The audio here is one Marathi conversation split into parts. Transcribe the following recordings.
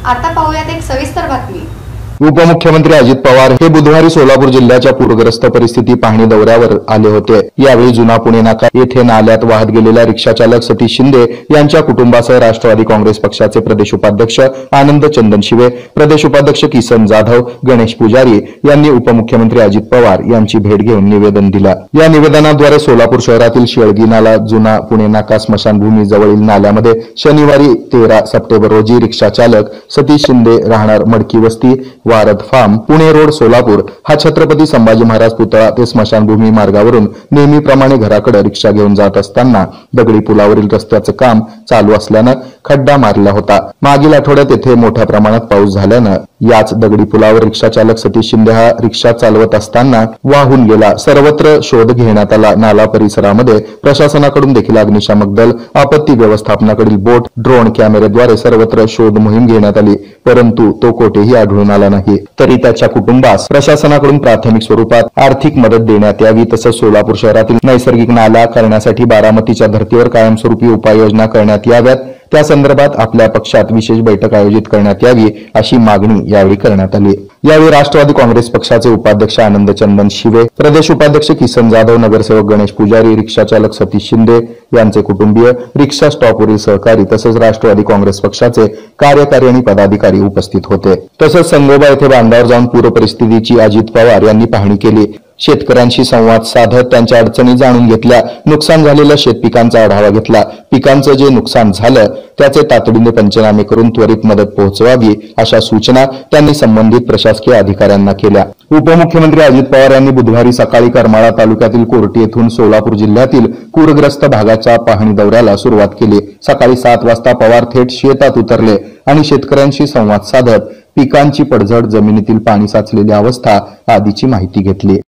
आता पाहूयात एक सविस्तर बातमी। उपमुख्यमंत्री अजित पवार हे बुधवारी सोलापूर जिल्ह्याच्या पूरग्रस्त परिस्थिती पाहणी दौऱ्यावर आले होते। यावेळी जुना पुणे नाका येथे नाल्यात वाहत गेलेल्या रिक्षा चालक सतीश शिंदे यांच्या कुटुंबासह राष्ट्रवादी काँग्रेस पक्षाचे प्रदेश उपाध्यक्ष आनंद चंदनशिवे, प्रदेश उपाध्यक्ष किसन जाधव, गणेश पुजारी यांनी उपमुख्यमंत्री अजित पवार यांची भेट घेऊन निवेदन दिलं। या निवेदनाद्वारे सोलापूर शहरातील शेळगी नाला, जुना पुणे नाका स्मशानभूमी जवळील नाल्यामध्ये शनिवारी 13 सप्टेंबर रोजी रिक्षा चालक सतीश शिंदे राहणार मडकी वस्ती, Word form, Pune road, Solapur हा छत्रपती संभाजी महाराज पुतळा ते स्मशानभूमी मार्गावरून नेहमीप्रमाणे घराकडे रिक्षा घेऊन जात असताना दगडी पुलावरील रस्त्याचं काम चालू असल्यानं खड्डा मारला होता। मागील आठवड्यात येथे मोठ्या प्रमाणात पाऊस झाल्यानं याच दगडी पुलावर रिक्षा चालक सतीश शिंदे हा रिक्षा चालवत असताना वाहून गेला। सर्वत्र शोध घेण्यात आला। नाला परिसरामध्ये प्रशासनाकडून देखील अग्निशामक दल, आपत्ती व्यवस्थापनाकडील बोट, ड्रोन कॅमेऱ्याद्वारे सर्वत्र शोध मोहीम घेण्यात आली, परंतु तो कोठेही आढळून आला नाही। तरी त्याच्या कुटुंबास प्रशासनाकडून प्राथमिक स्वरूपात आर्थिक मदत देण्यात यावी, तसंच सोलापूर शहरातील नैसर्गिक नाला करण्यासाठी बारामतीच्या धर्तीवर कायमस्वरूपी उपाययोजना करण्यात याव्यात। त्या संदर्भात आपल्या पक्षात विशेष बैठक आयोजित करण्यात यावी अशी मागणी यावेळी करण्यात आली। यावेळी राष्ट्रवादी काँग्रेस पक्षाचे उपाध्यक्ष आनंद चंदनशिवे, प्रदेश उपाध्यक्ष किसन जाधव, नगरसेवक गणेश पुजारी, रिक्षा चालक सतीश शिंदे यांचे कुटुंबीय, रिक्षा स्टॉपवरील सहकारी तसंच राष्ट्रवादी काँग्रेस पक्षाचे कार्यकारी आणि पदाधिकारी उपस्थित होते। तसंच संगोबा येथे बांधावर जाऊन पूर परिस्थितीची अजित पवार यांनी पाहणी केली। शेतकऱ्यांशी संवाद साधत त्यांच्या अडचणी जाणून घेतल्या, नुकसान झालेल्या शेतपिकांचा आढावा घेतला। पिकांचं जे नुकसान झालं त्याचे तातडीने पंचनामे करून त्वरित मदत पोहोचवावी अशा सूचना त्यांनी संबंधित प्रशासकीय अधिकाऱ्यांना केल्या। उपमुख्यमंत्री अजित पवार यांनी बुधवारी सकाळी करमाळा तालुक्यातील कोर्टी येथून सोलापूर जिल्ह्यातील पूरग्रस्त भागाच्या पाहणी दौऱ्याला सुरुवात केली। सकाळी 7 वाजता पवार थेट शेतात उतरले आणि शेतकऱ्यांशी संवाद साधत पिकांची पडझड, जमिनीतील पाणी साचलेली अवस्था आदीची माहिती घेतली।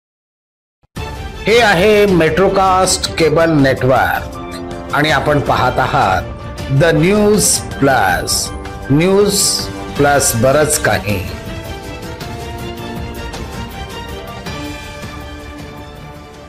हे आहे मेट्रोकास्ट केबल नेटवर्क आणि आपण पाहत आहात द न्यूज प्लस बरच काही।